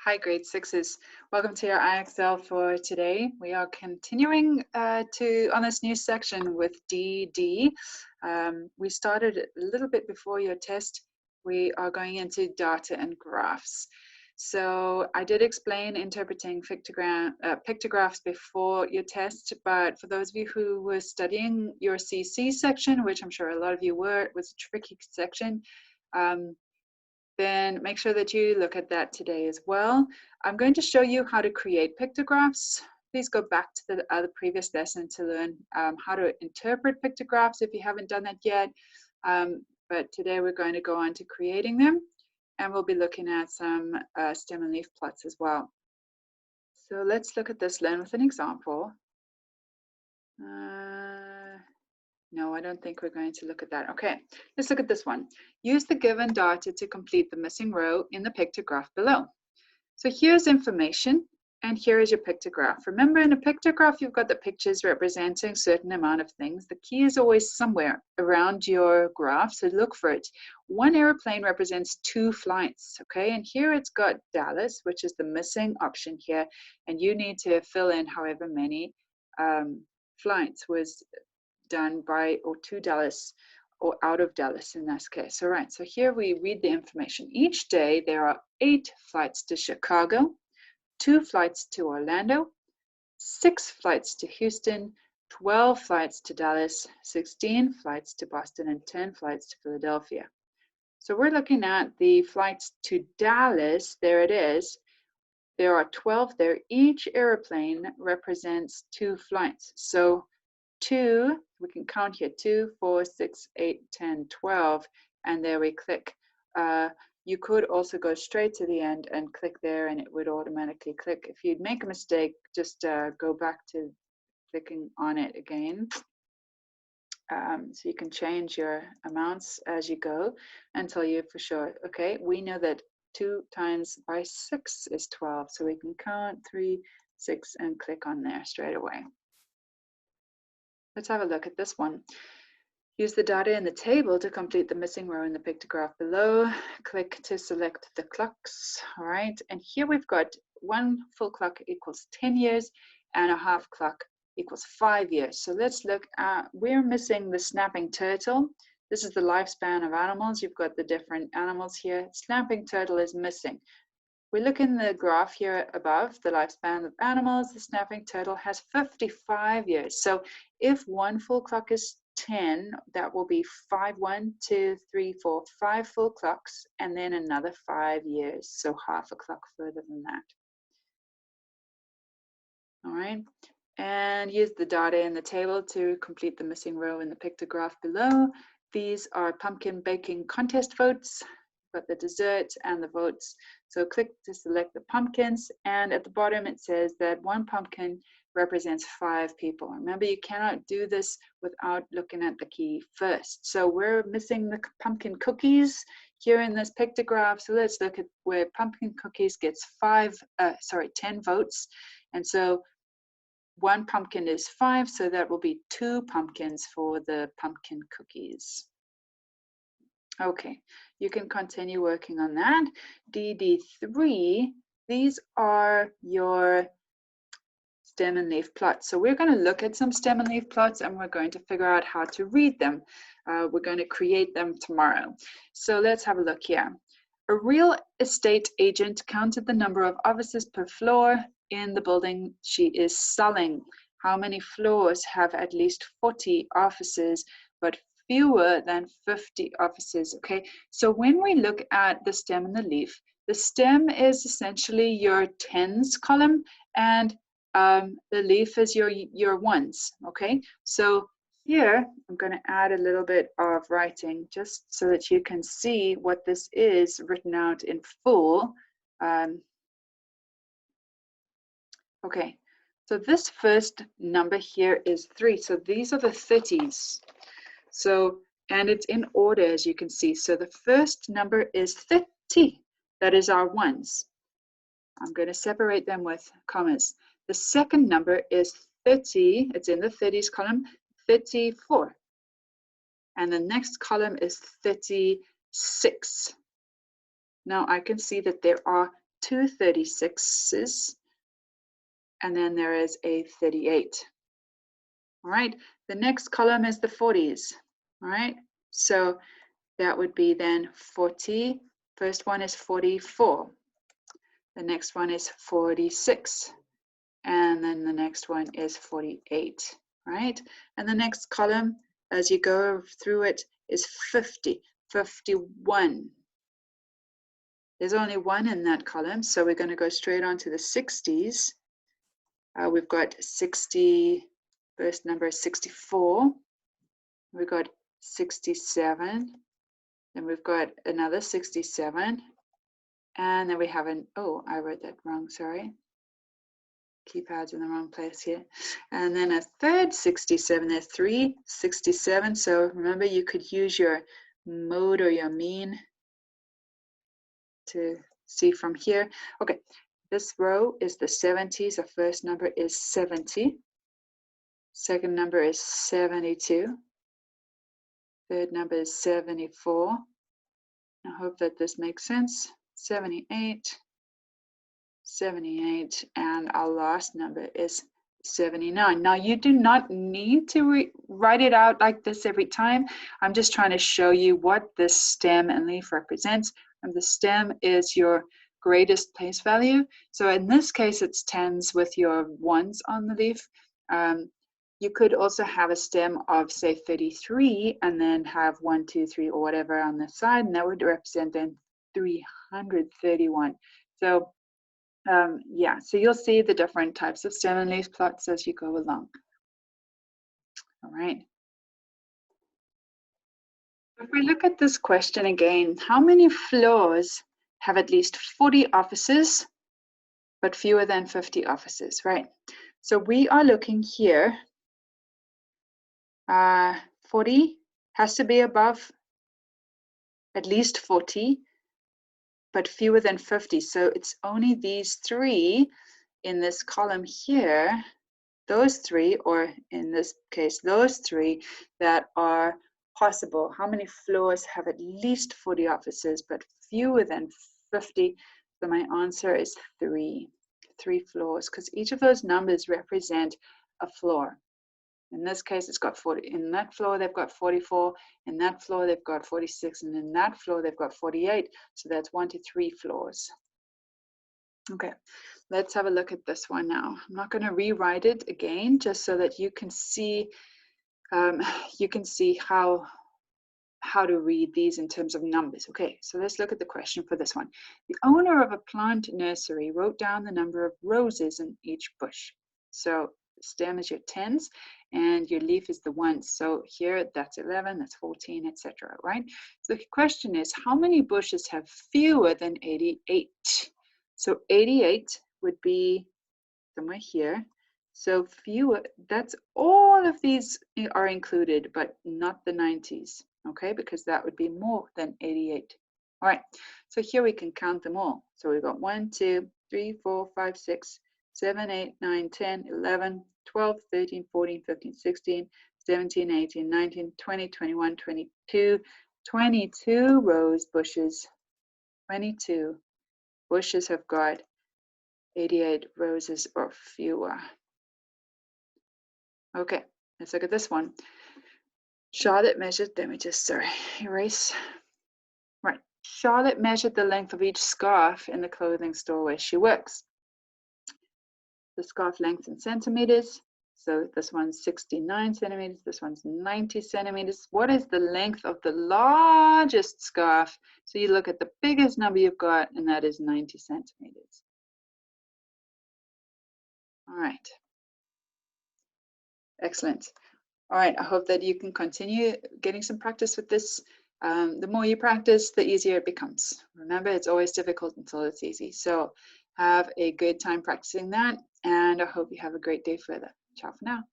Hi, grade sixes. Welcome to your IXL for today. We are continuing on this new section with DD. We started a little bit before your test. We are going into data and graphs. So I did explain interpreting pictographs before your test, but for those of you who were studying your CC section, which I'm sure a lot of you were, it was a tricky section. Then make sure that you look at that today as well. I'm going to show you how to create pictographs. Please go back to the previous lesson to learn how to interpret pictographs if you haven't done that yet. But today we're going to go on to creating them, and we'll be looking at some stem and leaf plots as well. So let's look at this, learn with an example. No, I don't think we're going to look at that. Okay, let's look at this one. Use the given data to complete the missing row in the pictograph below. So here's information, and here is your pictograph. Remember, in a pictograph, you've got the pictures representing a certain amount of things. The key is always somewhere around your graph, so look for it. One airplane represents 2 flights, okay? And here it's got Dallas, which is the missing option here, and you need to fill in however many flights was done by or to Dallas or out of Dallas in this case. All right, so here we read the information. Each day there are 8 flights to Chicago, 2 flights to Orlando, 6 flights to Houston, 12 flights to Dallas, 16 flights to Boston, and 10 flights to Philadelphia. So we're looking at the flights to Dallas. There it is. There are 12 there. Each airplane represents 2 flights. So 2, we can count here, 2, 4, 6, 8, 10, 12, and there we click. You could also go straight to the end and click there, and it would automatically click. If you'd make a mistake, just go back to clicking on it again. So you can change your amounts as you go until you're for sure. Okay, we know that 2 times by 6 is 12, so we can count 3, 6, and click on there straight away. Let's have a look at this one. Use the data in the table to complete the missing row in the pictograph below. Click to select the clocks. All right, and here we've got 1 full clock equals 10 years and a half clock equals 5 years. So let's look at, we're missing the snapping turtle. This is the lifespan of animals. You've got the different animals here. Snapping turtle is missing. We look in the graph here above, the lifespan of animals, the snapping turtle has 55 years. So if 1 full clock is 10, that will be 5, 1, 2, 3, 4, 5 full clocks, and then another 5 years. So half a clock further than that. All right, and use the data in the table to complete the missing row in the pictograph below. These are pumpkin baking contest votes. Got the dessert and the votes. So click to select the pumpkins, and at the bottom it says that 1 pumpkin represents 5 people. Remember, you cannot do this without looking at the key first. So we're missing the pumpkin cookies here in this pictograph. So let's look at where pumpkin cookies gets 10 votes. And so 1 pumpkin is 5, so that will be 2 pumpkins for the pumpkin cookies. Okay, you can continue working on that. DD3, these are your stem and leaf plots. So we're going to look at some stem and leaf plots, and we're going to figure out how to read them. We're going to create them tomorrow. So let's have a look here. A real estate agent counted the number of offices per floor in the building she is selling. How many floors have at least 40 offices, but fewer than 50 offices? Okay, so when we look at the stem and the leaf, the stem is essentially your tens column, and the leaf is your ones. Okay, so here I'm going to add a little bit of writing just so that you can see what this is written out in full. Okay, so this first number here is 3. So these are the 30s. So, and it's in order, as you can see. So the first number is 30. That is our ones. I'm going to separate them with commas. The second number is 30. It's in the 30s column, 34. And the next column is 36. Now I can see that there are 2 36s, and then there is a 38. All right, the next column is the 40s. All right, so that would be then 40. First one is 44. The next one is 46. And then the next one is 48, right? And the next column, as you go through it, is 50, 51. There's only one in that column, so we're going to go straight on to the 60s. We've got 60, first number is 64. We've got 67. Then we've got another 67. And then we have an, oh, I wrote that wrong, sorry. Keypad's in the wrong place here. And then a third 67, there's 3 67. So remember, you could use your mode or your mean to see from here. Okay, this row is the 70s. The first number is 70. Second number is 72. Third number is 74. I hope that this makes sense. 78. 78, and our last number is 79. Now you do not need to write it out like this every time. I'm just trying to show you what this stem and leaf represents. And the stem is your greatest place value. So in this case, it's tens with your ones on the leaf. You could also have a stem of say 33 and then have 1, 2, 3 or whatever on the side, and that would represent then 331. So yeah, so you'll see the different types of stem and leaf plots as you go along. All right. If we look at this question again, how many floors have at least 40 offices, but fewer than 50 offices, right? So we are looking here, 40 has to be above at least 40, but fewer than 50. So it's only these 3 in this column here, those 3, or in this case, those 3 that are possible. How many floors have at least 40 offices, but fewer than 50? So my answer is 3 floors, because each of those numbers represent a floor. In this case, it's got 40. In that floor, they've got 44. In that floor, they've got 46. And in that floor, they've got 48. So that's 1 to 3 floors. Okay, let's have a look at this one now. I'm not going to rewrite it again, just so that you can see how to read these in terms of numbers. Okay, so let's look at the question for this one. The owner of a plant nursery wrote down the number of roses in each bush. So the stem is your tens and your leaf is the ones. So here that's 11, that's 14, etc. Right? So the question is, how many bushes have fewer than 88? So 88 would be somewhere here. So fewer, that's all of these are included, but not the 90s, okay? Because that would be more than 88. All right, so here we can count them all. So we've got 1, 2, 3, 4, 5, 6, 7, 8, 9, 10, 11, 12, 13, 14, 15, 16, 17, 18, 19, 20, 21, 22, 22 rose bushes, 22 bushes have got 88 roses or fewer. Okay, let's look at this one. Charlotte measured, let me just, erase. Right, Charlotte measured the length of each scarf in the clothing store where she works. The scarf length in centimeters. So this one's 69 centimeters, this one's 90 centimeters. What is the length of the largest scarf? So you look at the biggest number you've got, and that is 90 centimeters. All right. Excellent. All right, I hope that you can continue getting some practice with this. The more you practice, the easier it becomes. Remember, it's always difficult until it's easy. So have a good time practicing that, and I hope you have a great day further. Ciao for now.